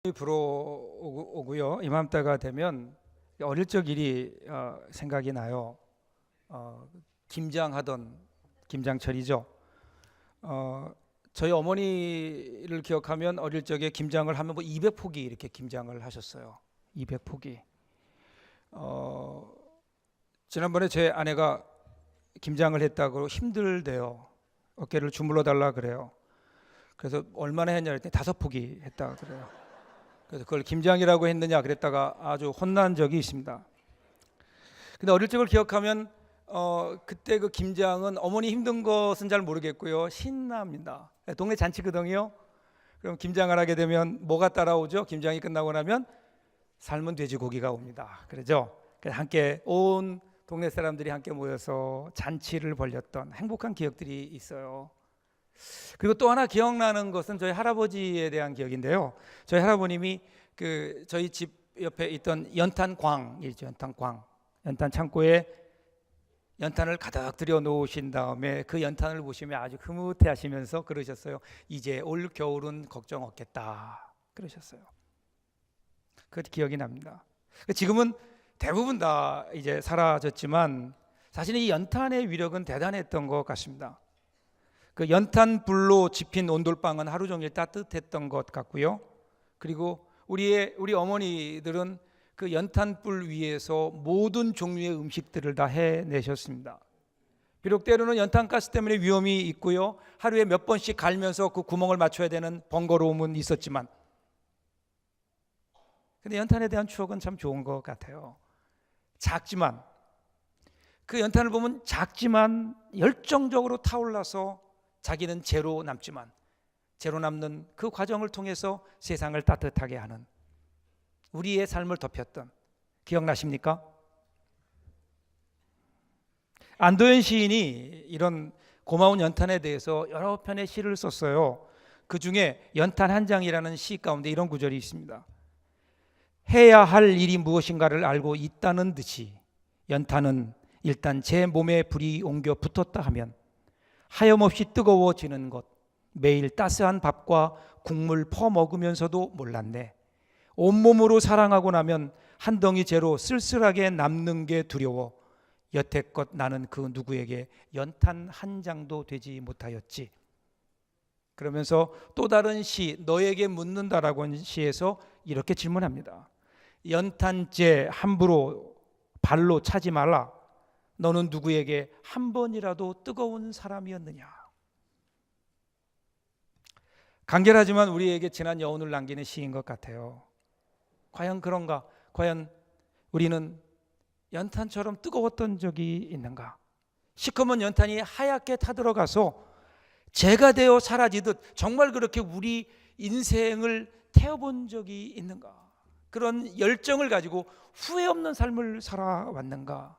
불어오고요. 이맘때가 되면 어릴 적 일이 생각이 나요. 김장하던 김장철이죠. 저희 어머니를 기억하면 어릴 적에 김장을 하면 뭐 200포기 이렇게 김장을 하셨어요. 200포기. 지난번에 제 아내가 김장을 했다고 힘들대요. 어깨를 주물러 달라 그래요. 그래서 얼마나 했냐 했더니 5포기 했다 그래요. 그래서 그걸 김장이라고 했느냐 그랬다가 아주 혼난 적이 있습니다. 근데 어릴 적을 기억하면 그때 그 김장은 어머니 힘든 것은 잘 모르겠고요. 신납니다. 동네 잔치거든요. 그럼 김장을 하게 되면 뭐가 따라오죠? 김장이 끝나고 나면 삶은 돼지고기가 옵니다. 그러죠? 그래서 함께 온 동네 사람들이 함께 모여서 잔치를 벌였던 행복한 기억들이 있어요. 그리고 또 하나 기억나는 것은 저희 할아버지에 대한 기억인데요. 저희 할아버님이 저희 집 옆에 있던 연탄광이죠. 연탄 창고에 연탄을 가득 들여 놓으신 다음에 그 연탄을 보시며 아주 흐뭇해하시면서 그러셨어요. 이제 올 겨울은 걱정 없겠다 그러셨어요. 그 기억이 납니다. 지금은 대부분 다 이제 사라졌지만 사실 이 연탄의 위력은 대단했던 것 같습니다. 그 연탄 불로 지핀 온돌방은 하루 종일 따뜻했던 것 같고요. 그리고 우리 어머니들은 그 연탄 불 위에서 모든 종류의 음식들을 다 해내셨습니다. 비록 때로는 연탄가스 때문에 위험이 있고요. 하루에 몇 번씩 갈면서 그 구멍을 맞춰야 되는 번거로움은 있었지만, 근데 연탄에 대한 추억은 참 좋은 것 같아요. 작지만 그 연탄을 보면 작지만 열정적으로 타올라서 자기는 제로 남지만 제로 남는 그 과정을 통해서 세상을 따뜻하게 하는 우리의 삶을 덮였던 기억나십니까? 안도현 시인이 이런 고마운 연탄에 대해서 여러 편의 시를 썼어요. 그 중에 연탄 한 장이라는 시 가운데 이런 구절이 있습니다. 해야 할 일이 무엇인가를 알고 있다는 듯이 연탄은 일단 제 몸에 불이 옮겨 붙었다 하면 하염없이 뜨거워지는 것, 매일 따스한 밥과 국물 퍼먹으면서도 몰랐네. 온몸으로 사랑하고 나면 한 덩이 재로 쓸쓸하게 남는 게 두려워 여태껏 나는 그 누구에게 연탄 한 장도 되지 못하였지. 그러면서 또 다른 시 너에게 묻는다라고 하는 시에서 이렇게 질문합니다. 연탄재 함부로 발로 차지 말라. 너는 누구에게 한 번이라도 뜨거운 사람이었느냐. 간결하지만 우리에게 진한 여운을 남기는 시인 것 같아요. 과연 그런가? 과연 우리는 연탄처럼 뜨거웠던 적이 있는가? 시커먼 연탄이 하얗게 타들어가서 재가 되어 사라지듯 정말 그렇게 우리 인생을 태워본 적이 있는가? 그런 열정을 가지고 후회 없는 삶을 살아왔는가?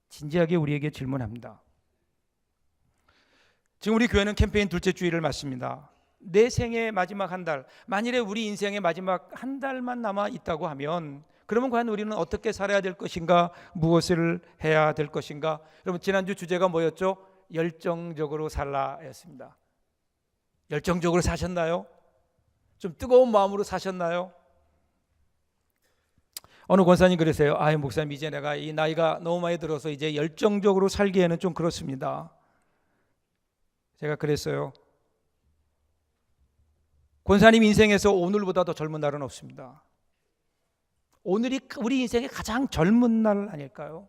진지하게 우리에게 질문합니다. 지금 우리 교회는 캠페인 둘째 주일을 맞습니다. 내 생의 마지막 한 달, 만일에 우리 인생의 마지막 한 달만 남아 있다고 하면 그러면 과연 우리는 어떻게 살아야 될 것인가? 무엇을 해야 될 것인가? 여러분 지난주 주제가 뭐였죠? 열정적으로 살라였습니다. 열정적으로 사셨나요? 좀 뜨거운 마음으로 사셨나요? 어느 권사님 그러세요. 목사님 이제 내가 이 나이가 너무 많이 들어서 이제 열정적으로 살기에는 좀 그렇습니다. 제가 그랬어요. 권사님 인생에서 오늘보다 더 젊은 날은 없습니다. 오늘이 우리 인생의 가장 젊은 날 아닐까요?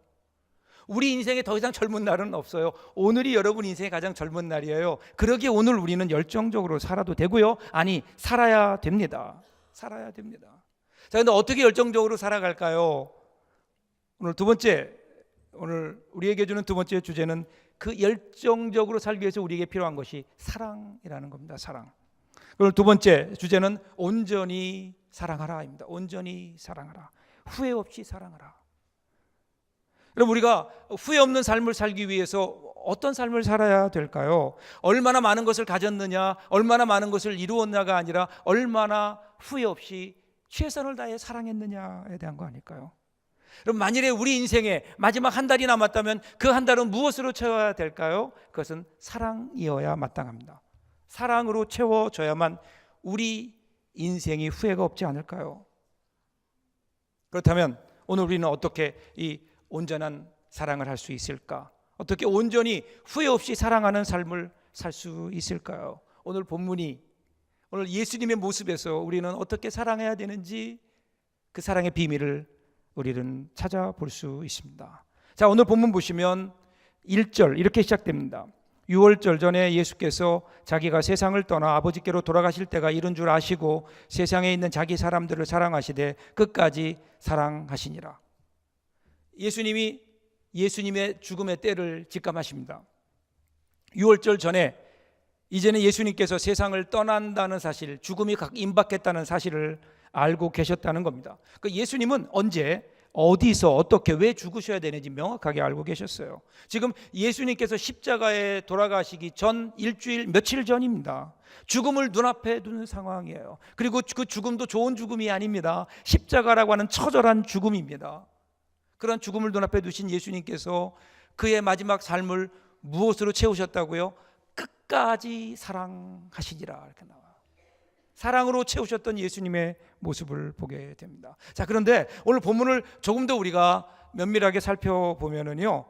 우리 인생에 더 이상 젊은 날은 없어요. 오늘이 여러분 인생의 가장 젊은 날이에요. 그러기에 오늘 우리는 열정적으로 살아도 되고요. 아니 살아야 됩니다. 살아야 됩니다. 자, 근데 어떻게 열정적으로 살아갈까요? 오늘 우리에게 주는 두 번째 주제는 그 열정적으로 살기 위해서 우리에게 필요한 것이 사랑이라는 겁니다. 사랑. 오늘 두 번째 주제는 온전히 사랑하라입니다. 온전히 사랑하라. 후회 없이 사랑하라. 여러분 우리가 후회 없는 삶을 살기 위해서 어떤 삶을 살아야 될까요? 얼마나 많은 것을 가졌느냐, 얼마나 많은 것을 이루었냐가 아니라 얼마나 후회 없이 최선을 다해 사랑했느냐에 대한 거 아닐까요? 그럼 만일에 우리 인생에 마지막 한 달이 남았다면 그 한 달은 무엇으로 채워야 될까요? 그것은 사랑이어야 마땅합니다. 사랑으로 채워져야만 우리 인생이 후회가 없지 않을까요? 그렇다면 오늘 우리는 어떻게 이 온전한 사랑을 할 수 있을까? 어떻게 온전히 후회 없이 사랑하는 삶을 살 수 있을까요? 오늘 본문이 오늘 예수님의 모습에서 우리는 어떻게 사랑해야 되는지 그 사랑의 비밀을 우리는 찾아볼 수 있습니다. 자, 오늘 본문 보시면 1절 이렇게 시작됩니다. 6월절 전에 예수께서 자기가 세상을 떠나 아버지께로 돌아가실 때가 이른 줄 아시고 세상에 있는 자기 사람들을 사랑하시되 끝까지 사랑하시니라. 예수님이 예수님의 죽음의 때를 직감하십니다. 6월절 전에 이제는 예수님께서 세상을 떠난다는 사실, 죽음이 각 임박했다는 사실을 알고 계셨다는 겁니다. 그 예수님은 언제, 어디서, 어떻게, 왜 죽으셔야 되는지 명확하게 알고 계셨어요. 지금 예수님께서 십자가에 돌아가시기 전 일주일, 며칠 전입니다. 죽음을 눈앞에 두는 상황이에요. 그리고 그 죽음도 좋은 죽음이 아닙니다. 십자가라고 하는 처절한 죽음입니다. 그런 죽음을 눈앞에 두신 예수님께서 그의 마지막 삶을 무엇으로 채우셨다고요? 끝까지 사랑하시니라 이렇게 나와요. 사랑으로 채우셨던 예수님의 모습을 보게 됩니다. 자, 그런데 오늘 본문을 조금 더 우리가 면밀하게 살펴보면은요,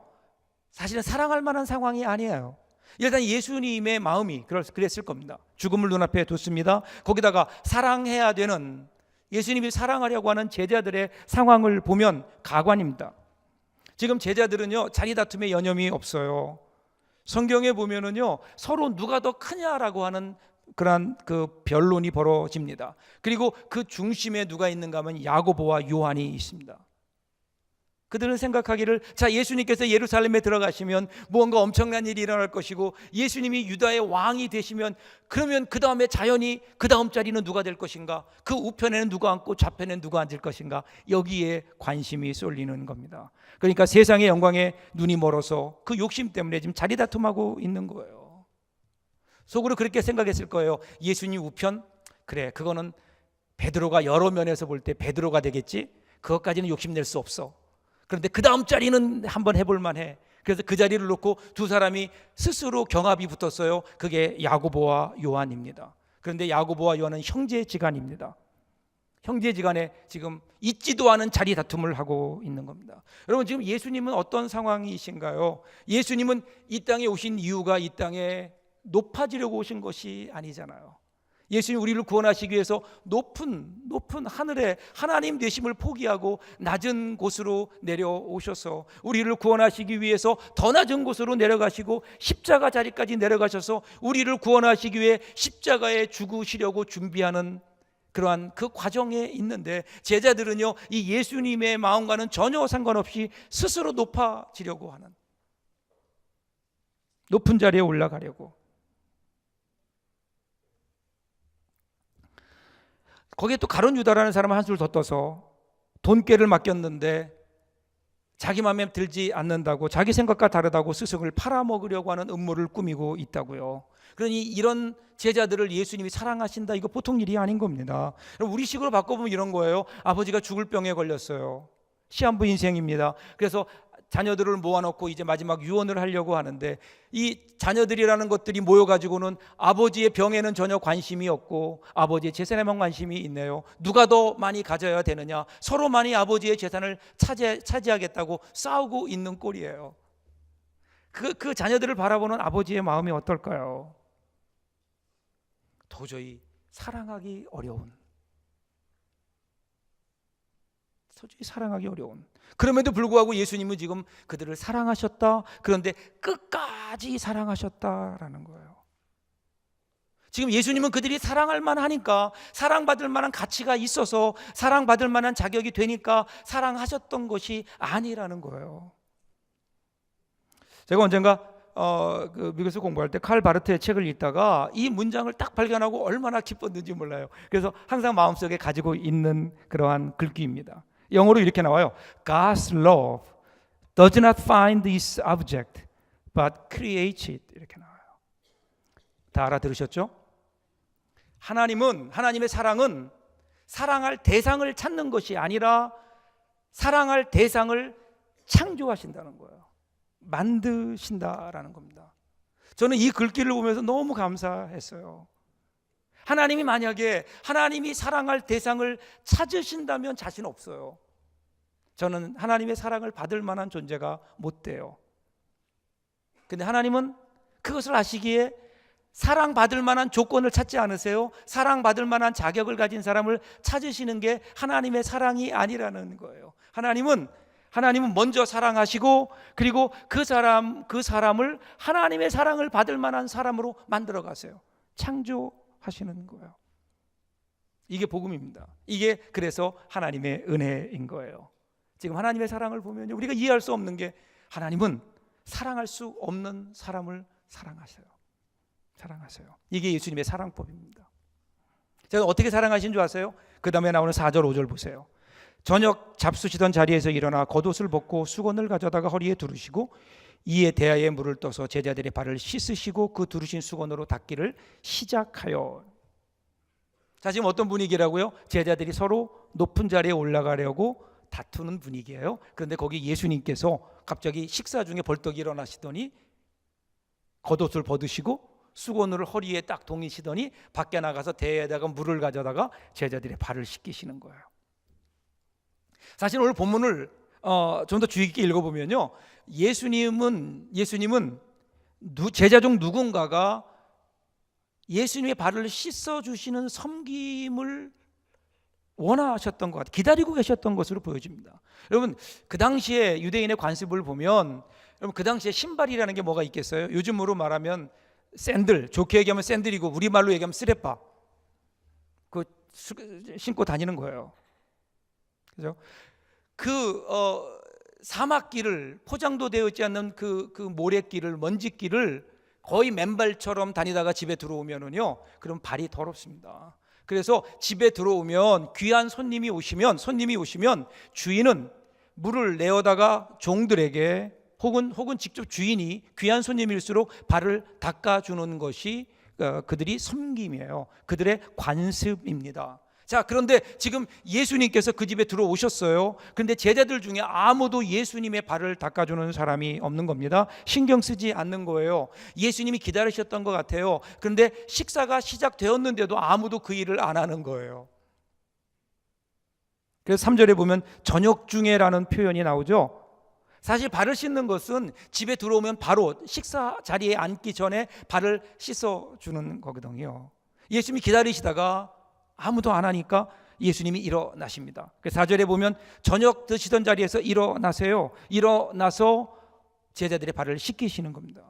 사실은 사랑할 만한 상황이 아니에요. 일단 예수님의 마음이 그랬을 겁니다. 죽음을 눈앞에 뒀습니다. 거기다가 사랑해야 되는, 예수님이 사랑하려고 하는 제자들의 상황을 보면 가관입니다. 지금 제자들은요, 자리 다툼에 여념이 없어요. 성경에 보면은요, 서로 누가 더 크냐라고 하는 그런 그 변론이 벌어집니다. 그리고 그 중심에 누가 있는가 하면 야고보와 요한이 있습니다. 그들은 생각하기를, 자, 예수님께서 예루살렘에 들어가시면 무언가 엄청난 일이 일어날 것이고 예수님이 유다의 왕이 되시면 그러면 그 다음에 자연히 그 다음 자리는 누가 될 것인가, 그 우편에는 누가 앉고 좌편에는 누가 앉을 것인가, 여기에 관심이 쏠리는 겁니다. 그러니까 세상의 영광에 눈이 멀어서 그 욕심 때문에 지금 자리 다툼하고 있는 거예요. 속으로 그렇게 생각했을 거예요. 예수님 우편? 그래, 그거는 베드로가 여러 면에서 볼 때 베드로가 되겠지? 그것까지는 욕심낼 수 없어. 그런데 그 다음 자리는 한번 해볼 만해. 그래서 그 자리를 놓고 두 사람이 스스로 경합이 붙었어요. 그게 야고보와 요한입니다. 그런데 야고보와 요한은 형제지간입니다. 형제지간에 지금 있지도 않은 자리 다툼을 하고 있는 겁니다. 여러분, 지금 예수님은 어떤 상황이신가요? 예수님은 이 땅에 오신 이유가 이 땅에 높아지려고 오신 것이 아니잖아요. 예수님 우리를 구원하시기 위해서 높은 하늘에 하나님 되심을 포기하고 낮은 곳으로 내려오셔서 우리를 구원하시기 위해서 더 낮은 곳으로 내려가시고 십자가 자리까지 내려가셔서 우리를 구원하시기 위해 십자가에 죽으시려고 준비하는 그러한 그 과정에 있는데, 제자들은요, 이 예수님의 마음과는 전혀 상관없이 스스로 높아지려고 하는, 높은 자리에 올라가려고, 거기에 또 가룟 유다라는 사람은 한술 더 떠서 돈꾀를 맡겼는데 자기 마음에 들지 않는다고, 자기 생각과 다르다고 스승을 팔아먹으려고 하는 음모를 꾸미고 있다고요. 그러니 이런 제자들을 예수님이 사랑하신다, 이거 보통 일이 아닌 겁니다. 우리 식으로 바꿔보면 이런 거예요. 아버지가 죽을 병에 걸렸어요. 시한부 인생입니다. 그래서 자녀들을 모아놓고 이제 마지막 유언을 하려고 하는데, 이 자녀들이라는 것들이 모여가지고는 아버지의 병에는 전혀 관심이 없고 아버지의 재산에만 관심이 있네요. 누가 더 많이 가져야 되느냐, 서로 많이 아버지의 재산을 차지하겠다고 싸우고 있는 꼴이에요. 그 자녀들을 바라보는 아버지의 마음이 어떨까요? 도저히 사랑하기 어려운, 그럼에도 불구하고 예수님은 지금 그들을 사랑하셨다. 그런데 끝까지 사랑하셨다라는 거예요. 지금 예수님은 그들이 사랑할 만하니까, 사랑받을 만한 가치가 있어서, 사랑받을 만한 자격이 되니까 사랑하셨던 것이 아니라는 거예요. 제가 언젠가 미국에서 공부할 때 칼 바르트의 책을 읽다가 이 문장을 딱 발견하고 얼마나 기뻤는지 몰라요. 그래서 항상 마음속에 가지고 있는 그러한 글귀입니다. 영어로 이렇게 나와요. God's love does not find this object but creates it. 이렇게 나와요. 다 알아들으셨죠? 하나님의 사랑은 사랑할 대상을 찾는 것이 아니라 사랑할 대상을 창조하신다는 거예요. 만드신다라는 겁니다. 저는 이 글귀를 보면서 너무 감사했어요. 하나님이 만약에 하나님이 사랑할 대상을 찾으신다면 자신 없어요. 저는 하나님의 사랑을 받을 만한 존재가 못 돼요. 근데 하나님은 그것을 아시기에 사랑받을 만한 조건을 찾지 않으세요. 사랑받을 만한 자격을 가진 사람을 찾으시는 게 하나님의 사랑이 아니라는 거예요. 하나님은 먼저 사랑하시고 그리고 그 사람을 하나님의 사랑을 받을 만한 사람으로 만들어 가세요. 창조하시는 거예요. 이게 복음입니다. 이게 그래서 하나님의 은혜인 거예요. 지금 하나님의 사랑을 보면 우리가 이해할 수 없는 게 하나님은 사랑할 수 없는 사람을 사랑하세요. 이게 예수님의 사랑법입니다. 제가 어떻게 사랑하신 줄 아세요? 그 다음에 나오는 4절 5절 보세요. 저녁 잡수시던 자리에서 일어나 겉옷을 벗고 수건을 가져다가 허리에 두르시고 이에 대야에 물을 떠서 제자들의 발을 씻으시고 그 두르신 수건으로 닦기를 시작하여. 자, 지금 어떤 분위기라고요? 제자들이 서로 높은 자리에 올라가려고 다투는 분위기예요. 그런데 거기 예수님께서 갑자기 식사 중에 벌떡 일어나시더니 겉옷을 벗으시고 수건으를 허리에 딱 동이시더니 밖에 나가서 대야에다가 물을 가져다가 제자들의 발을 씻기시는 거예요. 사실 오늘 본문을 좀 더 주의 깊게 읽어보면요, 예수님은 제자 중 누군가가 예수님의 발을 씻어주시는 섬김을 원하셨던 것 같아요. 기다리고 계셨던 것으로 보여집니다. 여러분, 그 당시에 유대인의 관습을 보면, 여러분, 그 당시에 신발이라는 게 뭐가 있겠어요? 요즘으로 말하면 샌들, 좋게 얘기하면 샌들이고 우리말로 얘기하면 쓰레빠, 그 신고 다니는 거예요. 그죠? 사막길을, 포장도 되어 있지 않는 그 모래길을, 먼지길을 거의 맨발처럼 다니다가 집에 들어오면은요, 그럼 발이 더럽습니다. 그래서 집에 들어오면 귀한 손님이 오시면 주인은 물을 내어다가 종들에게 혹은 직접 주인이 귀한 손님일수록 발을 닦아주는 것이 그들이 섬김이에요. 그들의 관습입니다. 자, 그런데 지금 예수님께서 그 집에 들어오셨어요. 그런데 제자들 중에 아무도 예수님의 발을 닦아주는 사람이 없는 겁니다. 신경 쓰지 않는 거예요. 예수님이 기다리셨던 것 같아요. 그런데 식사가 시작되었는데도 아무도 그 일을 안 하는 거예요. 그래서 3절에 보면 저녁 중에라는 표현이 나오죠. 사실 발을 씻는 것은 집에 들어오면 바로 식사 자리에 앉기 전에 발을 씻어주는 거거든요. 예수님이 기다리시다가 아무도 안 하니까 예수님이 일어나십니다. 4절에 보면 저녁 드시던 자리에서 일어나세요. 일어나서 제자들의 발을 씻기시는 겁니다.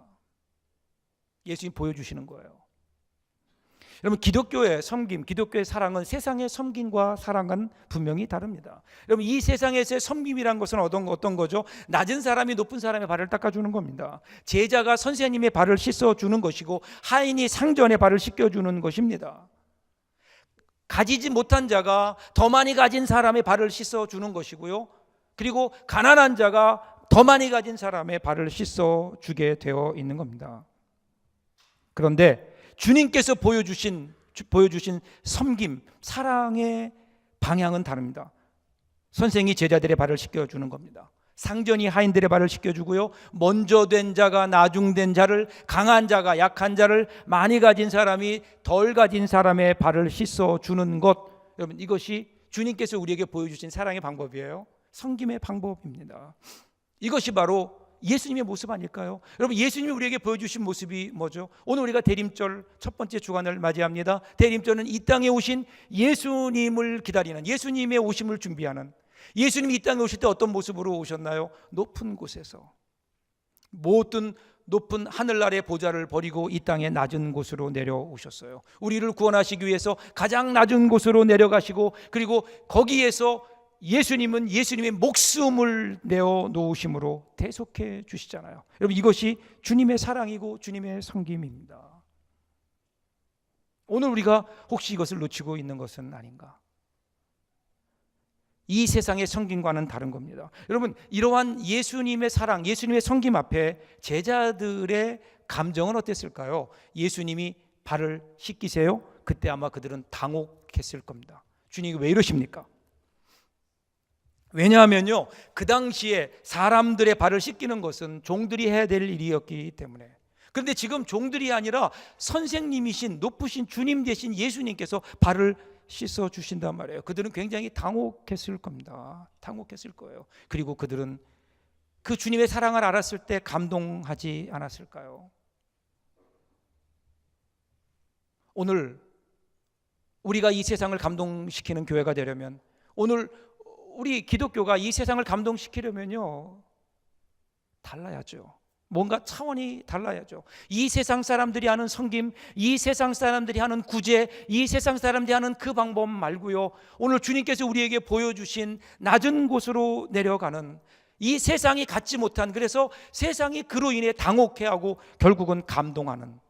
예수님이 보여주시는 거예요. 여러분, 기독교의 섬김, 기독교의 사랑은 세상의 섬김과 사랑은 분명히 다릅니다. 여러분, 이 세상에서의 섬김이란 것은 어떤 거죠? 낮은 사람이 높은 사람의 발을 닦아주는 겁니다. 제자가 선생님의 발을 씻어주는 것이고 하인이 상전의 발을 씻겨주는 것입니다. 가지지 못한 자가 더 많이 가진 사람의 발을 씻어주는 것이고요, 그리고 가난한 자가 더 많이 가진 사람의 발을 씻어주게 되어 있는 겁니다. 그런데 주님께서 보여주신 섬김, 사랑의 방향은 다릅니다. 선생이 제자들의 발을 씻겨주는 겁니다. 상전이 하인들의 발을 씻겨주고요, 먼저 된 자가 나중된 자를, 강한 자가 약한 자를, 많이 가진 사람이 덜 가진 사람의 발을 씻어주는 것, 여러분, 이것이 주님께서 우리에게 보여주신 사랑의 방법이에요. 섬김의 방법입니다. 이것이 바로 예수님의 모습 아닐까요? 여러분, 예수님이 우리에게 보여주신 모습이 뭐죠? 오늘 우리가 대림절 첫 번째 주간을 맞이합니다. 대림절은 이 땅에 오신 예수님을 기다리는, 예수님의 오심을 준비하는, 예수님이 이 땅에 오실 때 어떤 모습으로 오셨나요? 높은 곳에서, 모든 높은 하늘나라의 보좌를 버리고 이 땅의 낮은 곳으로 내려오셨어요. 우리를 구원하시기 위해서 가장 낮은 곳으로 내려가시고, 그리고 거기에서 예수님은 예수님의 목숨을 내어놓으심으로 대속해 주시잖아요. 여러분, 이것이 주님의 사랑이고 주님의 섬김입니다. 오늘 우리가 혹시 이것을 놓치고 있는 것은 아닌가? 이 세상의 섬김과는 다른 겁니다. 여러분, 이러한 예수님의 사랑, 예수님의 섬김 앞에 제자들의 감정은 어땠을까요? 예수님이 발을 씻기세요? 그때 아마 그들은 당혹했을 겁니다. 주님이 왜 이러십니까? 왜냐하면요, 그 당시에 사람들의 발을 씻기는 것은 종들이 해야 될 일이었기 때문에, 그런데 지금 종들이 아니라 선생님이신 높으신 주님 되신 예수님께서 발을 씻어 주신단 말이에요. 그들은 굉장히 당혹했을 겁니다. 당혹했을 거예요. 그리고 그들은 그 주님의 사랑을 알았을 때 감동하지 않았을까요? 오늘 우리가 이 세상을 감동시키는 교회가 되려면, 오늘 우리 기독교가 이 세상을 감동시키려면요, 달라야죠. 뭔가 차원이 달라야죠. 이 세상 사람들이 하는 섬김, 이 세상 사람들이 하는 구제, 이 세상 사람들이 하는 그 방법 말고요, 오늘 주님께서 우리에게 보여주신 낮은 곳으로 내려가는, 이 세상이 갖지 못한, 그래서 세상이 그로 인해 당혹해하고 결국은 감동하는,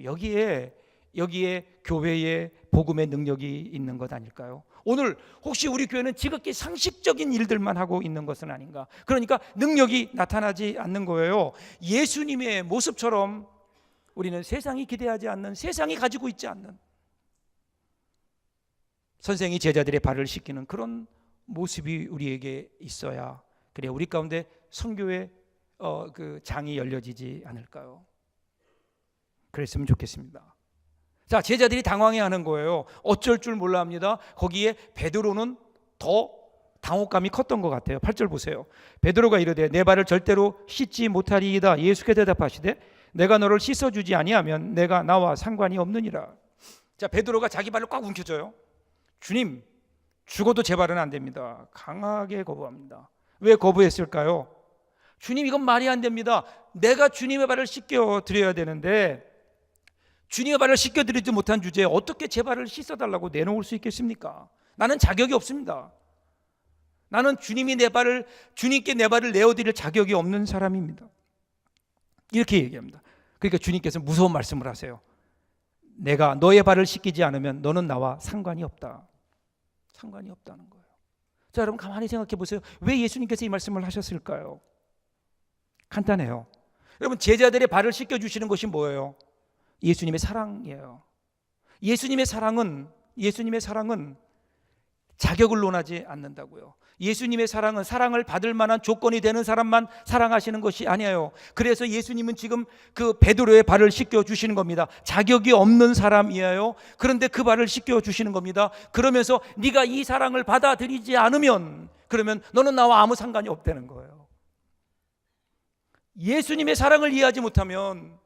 여기에 교회의 복음의 능력이 있는 것 아닐까요? 오늘 혹시 우리 교회는 지극히 상식적인 일들만 하고 있는 것은 아닌가? 그러니까 능력이 나타나지 않는 거예요. 예수님의 모습처럼 우리는 세상이 기대하지 않는, 세상이 가지고 있지 않는, 선생이 제자들의 발을 씻기는 그런 모습이 우리에게 있어야, 그래 우리 가운데 선교의 그 장이 열려지지 않을까요? 그랬으면 좋겠습니다. 자, 제자들이 당황해하는 거예요. 어쩔 줄 몰라 합니다. 거기에 베드로는 더 당혹감이 컸던 것 같아요. 8절 보세요. 베드로가 이르되 내 발을 절대로 씻지 못하리이다. 예수께 대답하시되 내가 너를 씻어주지 아니하면 내가 나와 상관이 없느니라. 자, 베드로가 자기 발을 꽉 움켜줘요. 주님, 죽어도 제 발은 안 됩니다. 강하게 거부합니다. 왜 거부했을까요? 주님, 이건 말이 안 됩니다. 내가 주님의 발을 씻겨 드려야 되는데 주님의 발을 씻겨드리지 못한 주제에 어떻게 제 발을 씻어달라고 내놓을 수 있겠습니까? 나는 자격이 없습니다. 나는 주님께 내 발을 내어드릴 자격이 없는 사람입니다. 이렇게 얘기합니다. 그러니까 주님께서 무서운 말씀을 하세요. 내가 너의 발을 씻기지 않으면 너는 나와 상관이 없다. 상관이 없다는 거예요. 자, 여러분 가만히 생각해 보세요. 왜 예수님께서 이 말씀을 하셨을까요? 간단해요. 여러분, 제자들의 발을 씻겨주시는 것이 뭐예요? 예수님의 사랑이에요. 예수님의 사랑은 자격을 논하지 않는다고요. 예수님의 사랑은 사랑을 받을 만한 조건이 되는 사람만 사랑하시는 것이 아니에요. 그래서 예수님은 지금 그 베드로의 발을 씻겨 주시는 겁니다. 자격이 없는 사람이에요. 그런데 그 발을 씻겨 주시는 겁니다. 그러면서 네가 이 사랑을 받아들이지 않으면, 그러면 너는 나와 아무 상관이 없다는 거예요. 예수님의 사랑을 이해하지 못하면,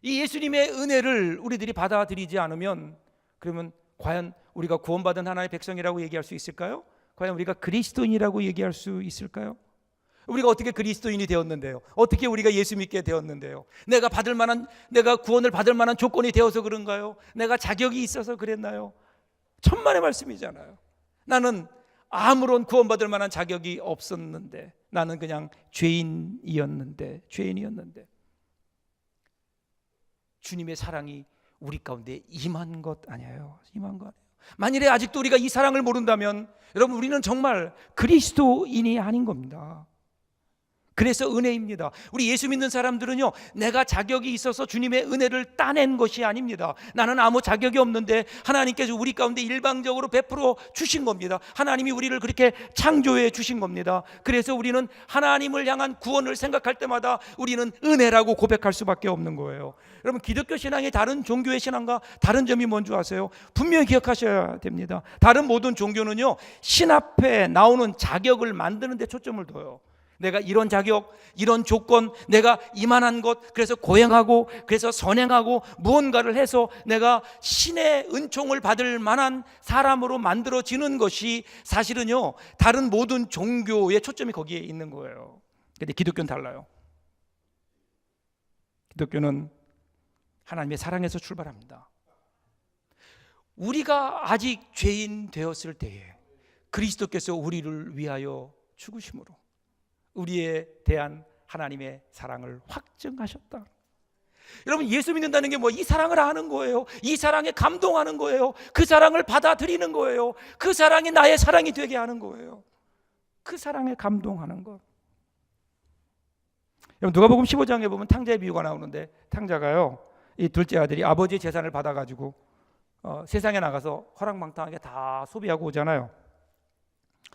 이 예수님의 은혜를 우리들이 받아들이지 않으면, 그러면 과연 우리가 구원받은 하나님의 백성이라고 얘기할 수 있을까요? 과연 우리가 그리스도인이라고 얘기할 수 있을까요? 우리가 어떻게 그리스도인이 되었는데요? 어떻게 우리가 예수 믿게 되었는데요? 내가 구원을 받을 만한 조건이 되어서 그런가요? 내가 자격이 있어서 그랬나요? 천만의 말씀이잖아요. 나는 아무런 구원받을 만한 자격이 없었는데, 나는 그냥 죄인이었는데 주님의 사랑이 우리 가운데 임한 것 아니에요. 임한 것 아니에요. 만일에 아직도 우리가 이 사랑을 모른다면, 여러분, 우리는 정말 그리스도인이 아닌 겁니다. 그래서 은혜입니다. 우리 예수 믿는 사람들은요, 내가 자격이 있어서 주님의 은혜를 따낸 것이 아닙니다. 나는 아무 자격이 없는데 하나님께서 우리 가운데 일방적으로 베풀어 주신 겁니다. 하나님이 우리를 그렇게 창조해 주신 겁니다. 그래서 우리는 하나님을 향한 구원을 생각할 때마다 우리는 은혜라고 고백할 수밖에 없는 거예요. 여러분, 기독교 신앙이 다른 종교의 신앙과 다른 점이 뭔지 아세요? 분명히 기억하셔야 됩니다. 다른 모든 종교는요, 신 앞에 나오는 자격을 만드는 데 초점을 둬요. 내가 이런 자격, 이런 조건, 내가 이만한 것, 그래서 고행하고, 그래서 선행하고, 무언가를 해서 내가 신의 은총을 받을 만한 사람으로 만들어지는 것이 사실은요, 다른 모든 종교의 초점이 거기에 있는 거예요. 근데 기독교는 달라요. 기독교는 하나님의 사랑에서 출발합니다. 우리가 아직 죄인 되었을 때에 그리스도께서 우리를 위하여 죽으심으로 우리에 대한 하나님의 사랑을 확증하셨다. 여러분, 예수 믿는다는 게 이 사랑을 아는 거예요. 이 사랑에 감동하는 거예요. 그 사랑을 받아들이는 거예요. 그 사랑이 나의 사랑이 되게 하는 거예요. 그 사랑에 감동하는 것. 여러분, 누가복음 15장에 보면 탕자의 비유가 나오는데, 탕자가요, 이 둘째 아들이 아버지의 재산을 받아가지고 세상에 나가서 허랑방탕하게 다 소비하고 오잖아요.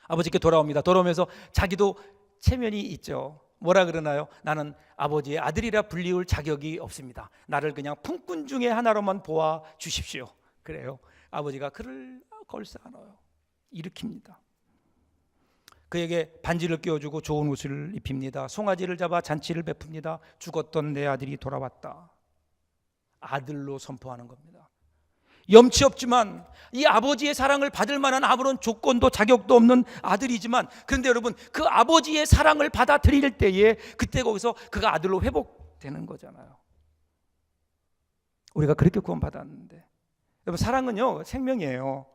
아버지께 돌아옵니다. 돌아오면서 자기도 체면이 있죠. 뭐라 그러나요? 나는 아버지의 아들이라 불리울 자격이 없습니다. 나를 그냥 품꾼 중에 하나로만 보아 주십시오. 그래요. 아버지가 그를 걸싸안아요. 일으킵니다. 그에게 반지를 끼워주고 좋은 옷을 입힙니다. 송아지를 잡아 잔치를 베풉니다. 죽었던 내 아들이 돌아왔다. 아들로 선포하는 겁니다. 염치 없지만 이 아버지의 사랑을 받을 만한 아무런 조건도 자격도 없는 아들이지만, 그런데 여러분, 그 아버지의 사랑을 받아들일 때에 그때 거기서 그가 아들로 회복되는 거잖아요. 우리가 그렇게 구원받았는데, 여러분, 사랑은요 생명이에요.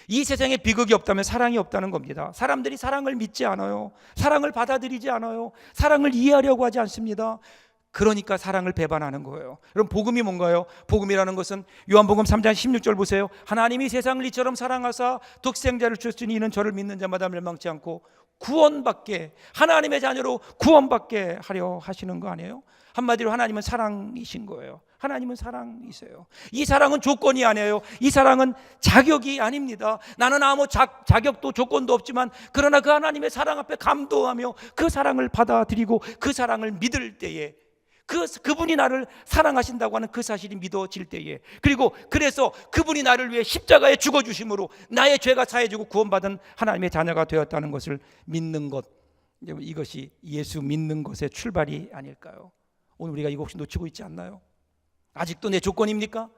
이 세상에 비극이 없다면 사랑이 없다는 겁니다. 사람들이 사랑을 믿지 않아요. 사랑을 받아들이지 않아요. 사랑을 이해하려고 하지 않습니다. 그러니까 사랑을 배반하는 거예요. 여러분, 복음이 뭔가요? 복음이라는 것은 요한복음 3장 16절 보세요. 하나님이 세상을 이처럼 사랑하사 독생자를 주셨으니 이는 저를 믿는 자마다 멸망치 않고 구원받게, 하나님의 자녀로 구원받게 하려 하시는 거 아니에요? 한마디로 하나님은 사랑이신 거예요. 하나님은 사랑이세요. 이 사랑은 조건이 아니에요. 이 사랑은 자격이 아닙니다. 나는 아무 자격도 조건도 없지만 그러나 그 하나님의 사랑 앞에 감동하며 그 사랑을 받아들이고 그 사랑을 믿을 때에, 그분이 나를 사랑하신다고 하는 그 사실이 믿어질 때에, 그리고 그래서 그분이 나를 위해 십자가에 죽어주심으로 나의 죄가 사해지고 구원받은 하나님의 자녀가 되었다는 것을 믿는 것, 이것이 예수 믿는 것의 출발이 아닐까요? 오늘 우리가 이거 혹시 놓치고 있지 않나요? 아직도 내 조건입니까?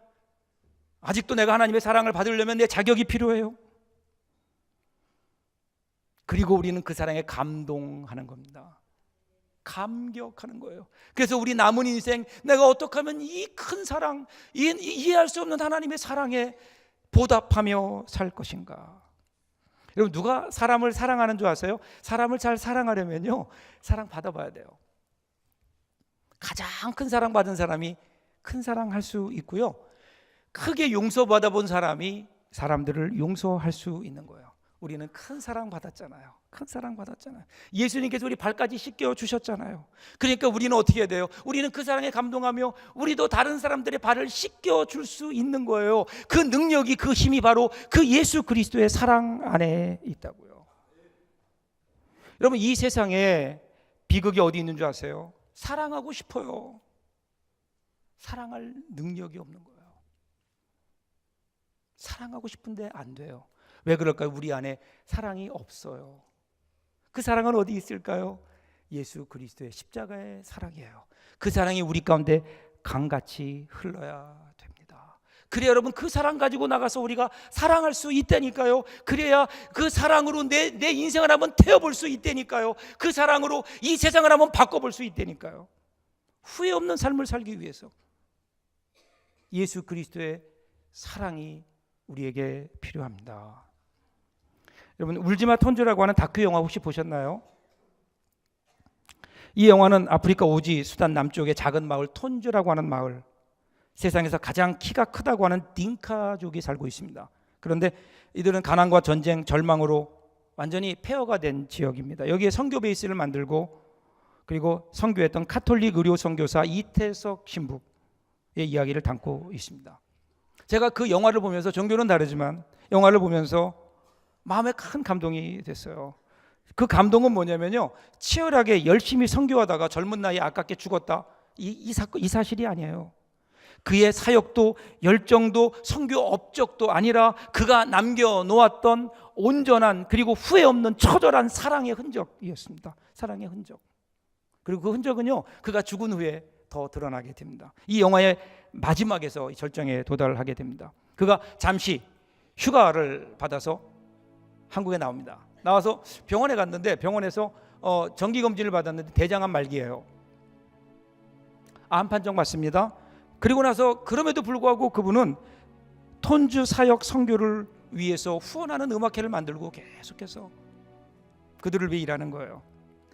아직도 내가 하나님의 사랑을 받으려면 내 자격이 필요해요. 그리고 우리는 그 사랑에 감동하는 겁니다. 감격하는 거예요. 그래서 우리 남은 인생, 내가 어떻게 하면 이 큰 사랑, 이해할 수 없는 하나님의 사랑에 보답하며 살 것인가? 여러분, 누가 사람을 사랑하는 줄 아세요? 사람을 잘 사랑하려면요, 사랑 받아봐야 돼요. 가장 큰 사랑 받은 사람이 큰 사랑할 수 있고요, 크게 용서받아 본 사람이 사람들을 용서할 수 있는 거예요. 우리는 큰 사랑 받았잖아요. 큰 사랑 받았잖아요. 예수님께서 우리 발까지 씻겨 주셨잖아요. 그러니까 우리는 어떻게 해야 돼요? 우리는 그 사랑에 감동하며 우리도 다른 사람들의 발을 씻겨 줄 수 있는 거예요. 그 능력이, 그 힘이 바로 그 예수 그리스도의 사랑 안에 있다고요. 여러분, 이 세상에 비극이 어디 있는 줄 아세요? 사랑하고 싶어요. 사랑할 능력이 없는 거예요. 사랑하고 싶은데 안 돼요. 왜 그럴까요? 우리 안에 사랑이 없어요. 그 사랑은 어디 있을까요? 예수 그리스도의 십자가의 사랑이에요. 그 사랑이 우리 가운데 강같이 흘러야 됩니다. 그래야 여러분, 그 사랑 가지고 나가서 우리가 사랑할 수 있다니까요. 그래야 그 사랑으로 내 인생을 한번 태워볼 수 있다니까요. 그 사랑으로 이 세상을 한번 바꿔볼 수 있다니까요. 후회 없는 삶을 살기 위해서 예수 그리스도의 사랑이 우리에게 필요합니다. 여러분, 울지마 톤주라고 하는 다큐 영화 혹시 보셨나요? 이 영화는 아프리카 오지 수단 남쪽의 작은 마을 톤주라고 하는 마을, 세상에서 가장 키가 크다고 하는 딩카족이 살고 있습니다. 그런데 이들은 가난과 전쟁, 절망으로 완전히 폐허가 된 지역입니다. 여기에 선교 베이스를 만들고 그리고 선교했던 카톨릭 의료 선교사 이태석 신부의 이야기를 담고 있습니다. 제가 그 영화를 보면서, 종교는 다르지만 영화를 보면서 마음에 큰 감동이 됐어요. 그 감동은 뭐냐면요, 치열하게 열심히 선교하다가 젊은 나이에 아깝게 죽었다, 이 사실이 아니에요. 그의 사역도 열정도 선교 업적도 아니라 그가 남겨놓았던 온전한 그리고 후회 없는 처절한 사랑의 흔적이었습니다. 사랑의 흔적. 그리고 그 흔적은요, 그가 죽은 후에 더 드러나게 됩니다. 이 영화의 마지막에서 절정에 도달하게 됩니다. 그가 잠시 휴가를 받아서 한국에 나옵니다. 나와서 병원에 갔는데 병원에서 정기검진을 받았는데 대장암 말기예요. 암 판정 받습니다. 그리고 나서 그럼에도 불구하고 그분은 톤주 사역 선교를 위해서 후원하는 음악회를 만들고 계속해서 그들을 위해 일하는 거예요.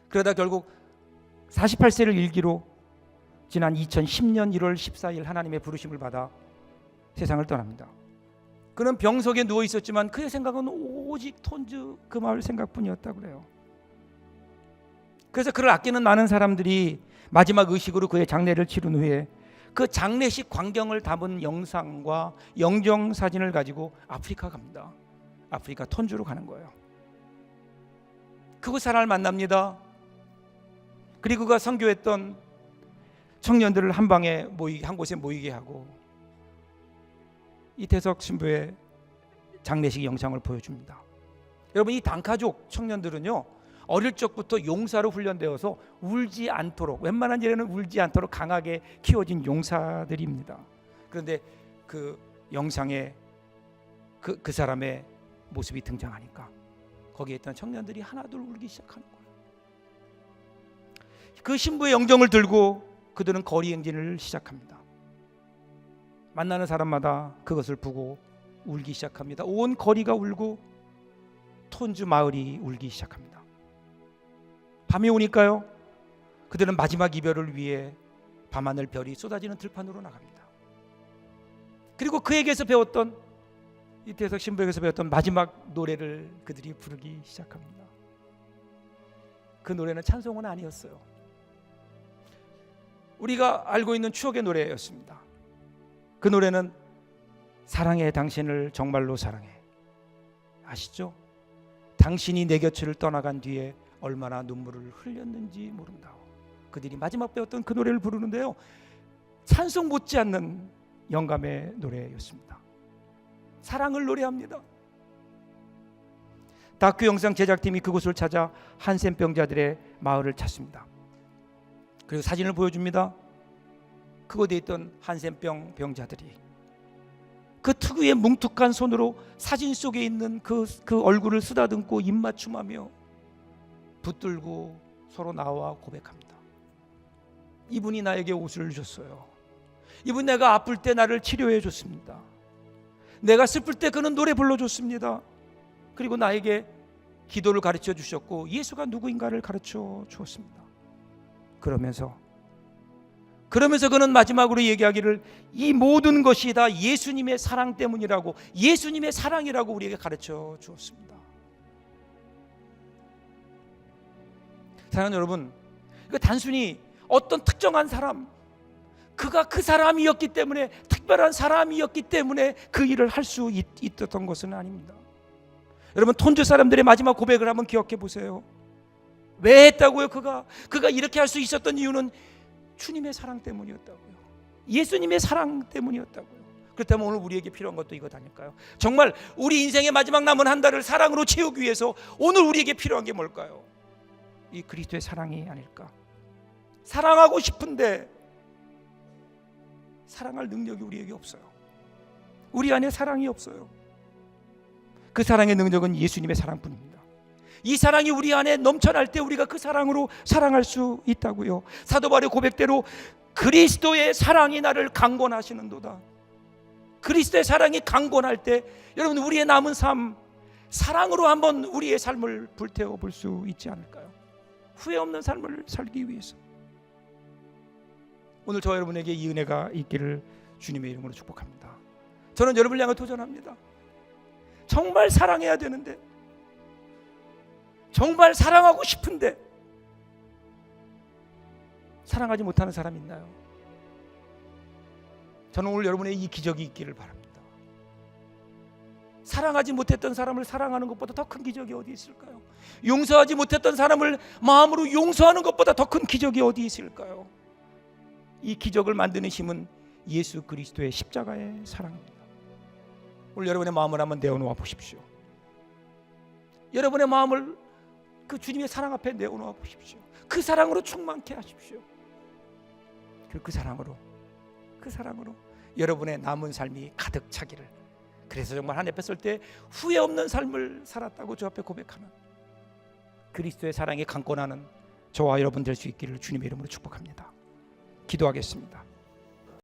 그러다 결국 48세를 일기로 지난 2010년 1월 14일 하나님의 부르심을 받아 세상을 떠납니다. 그는 병석에 누워 있었지만 그의 생각은 오직 톤주 그 마을 생각뿐이었다고 그래요. 그래서 그를 아끼는 많은 사람들이 마지막 의식으로 그의 장례를 치른 후에 그 장례식 광경을 담은 영상과 영정 사진을 가지고 아프리카 갑니다. 아프리카 톤주로 가는 거예요. 그곳 사람을 만납니다. 그리고 그가 선교했던 청년들을 한 방에 모이게, 한 곳에 모이게 하고 이태석 신부의 장례식 영상을 보여줍니다. 여러분, 이 단가족 청년들은요, 어릴 적부터 용사로 훈련되어서 울지 않도록, 웬만한 일에는 울지 않도록 강하게 키워진 용사들입니다. 그런데 그 영상에 그 사람의 모습이 등장하니까 거기에 있던 청년들이 하나둘 울기 시작하는 거예요. 그 신부의 영정을 들고 그들은 거리 행진을 시작합니다. 만나는 사람마다 그것을 보고 울기 시작합니다. 온 거리가 울고 톤주 마을이 울기 시작합니다. 밤이 오니까요, 그들은 마지막 이별을 위해 밤하늘 별이 쏟아지는 들판으로 나갑니다. 그리고 그에게서 배웠던, 이태석 신부에게서 배웠던 마지막 노래를 그들이 부르기 시작합니다. 그 노래는 찬송은 아니었어요. 우리가 알고 있는 추억의 노래였습니다. 그 노래는 사랑해, 당신을 정말로 사랑해. 아시죠? 당신이 내 곁을 떠나간 뒤에 얼마나 눈물을 흘렸는지 모른다오. 그들이 마지막 배웠던 그 노래를 부르는데요, 찬송 못지않는 영감의 노래였습니다. 사랑을 노래합니다. 다큐 영상 제작팀이 그곳을 찾아 한센병자들의 마을을 찾습니다. 그리고 사진을 보여줍니다. 그곳에 있던 한센병 병자들이 그 특유의 뭉툭한 손으로 사진 속에 있는 그 얼굴을 쓰다듬고 입맞춤하며 붙들고 서로 나와 고백합니다. 이분이 나에게 옷을 줬어요. 이분 내가 아플 때 나를 치료해 줬습니다. 내가 슬플 때 그는 노래 불러줬습니다. 그리고 나에게 기도를 가르쳐 주셨고 예수가 누구인가를 가르쳐 주었습니다. 그러면서 그는 마지막으로 얘기하기를 이 모든 것이 다 예수님의 사랑 때문이라고, 예수님의 사랑이라고 우리에게 가르쳐 주었습니다. 사랑하는 여러분, 이거 단순히 어떤 특정한 사람, 그가 그 사람이었기 때문에, 특별한 사람이었기 때문에 그 일을 할 수 있었던 것은 아닙니다. 여러분, 톤주 사람들의 마지막 고백을 한번 기억해 보세요. 왜 했다고요? 그가 이렇게 할 수 있었던 이유는 주님의 사랑 때문이었다고요. 예수님의 사랑 때문이었다고요. 그렇다면 오늘 우리에게 필요한 것도 이것 아닐까요? 정말 우리 인생의 마지막 남은 한 달을 사랑으로 채우기 위해서 오늘 우리에게 필요한 게 뭘까요? 이 그리스도의 사랑이 아닐까? 사랑하고 싶은데 사랑할 능력이 우리에게 없어요. 우리 안에 사랑이 없어요. 그 사랑의 능력은 예수님의 사랑뿐입니다. 이 사랑이 우리 안에 넘쳐날 때 우리가 그 사랑으로 사랑할 수 있다고요. 사도 바울의 고백대로 그리스도의 사랑이 나를 강권하시는도다. 그리스도의 사랑이 강권할 때 여러분, 우리의 남은 삶 사랑으로 한번 우리의 삶을 불태워 볼 수 있지 않을까요? 후회 없는 삶을 살기 위해서. 오늘 저와 여러분에게 이 은혜가 있기를 주님의 이름으로 축복합니다. 저는 여러분을 향해 도전합니다. 정말 사랑해야 되는데, 정말 사랑하고 싶은데 사랑하지 못하는 사람이 있나요? 저는 오늘 여러분의 이 기적이 있기를 바랍니다. 사랑하지 못했던 사람을 사랑하는 것보다 더 큰 기적이 어디 있을까요? 용서하지 못했던 사람을 마음으로 용서하는 것보다 더 큰 기적이 어디 있을까요? 이 기적을 만드는 힘은 예수 그리스도의 십자가의 사랑입니다. 오늘 여러분의 마음을 한번 내어놓아 보십시오. 여러분의 마음을 그 주님의 사랑 앞에 내어놓아 보십시오. 그 사랑으로 충만케 하십시오. 그 사랑으로 여러분의 남은 삶이 가득 차기를, 그래서 정말 한 해 뺐을 때 후회 없는 삶을 살았다고 주 앞에 고백하는 그리스도의 사랑에 강권하는 저와 여러분 될 수 있기를 주님의 이름으로 축복합니다. 기도하겠습니다.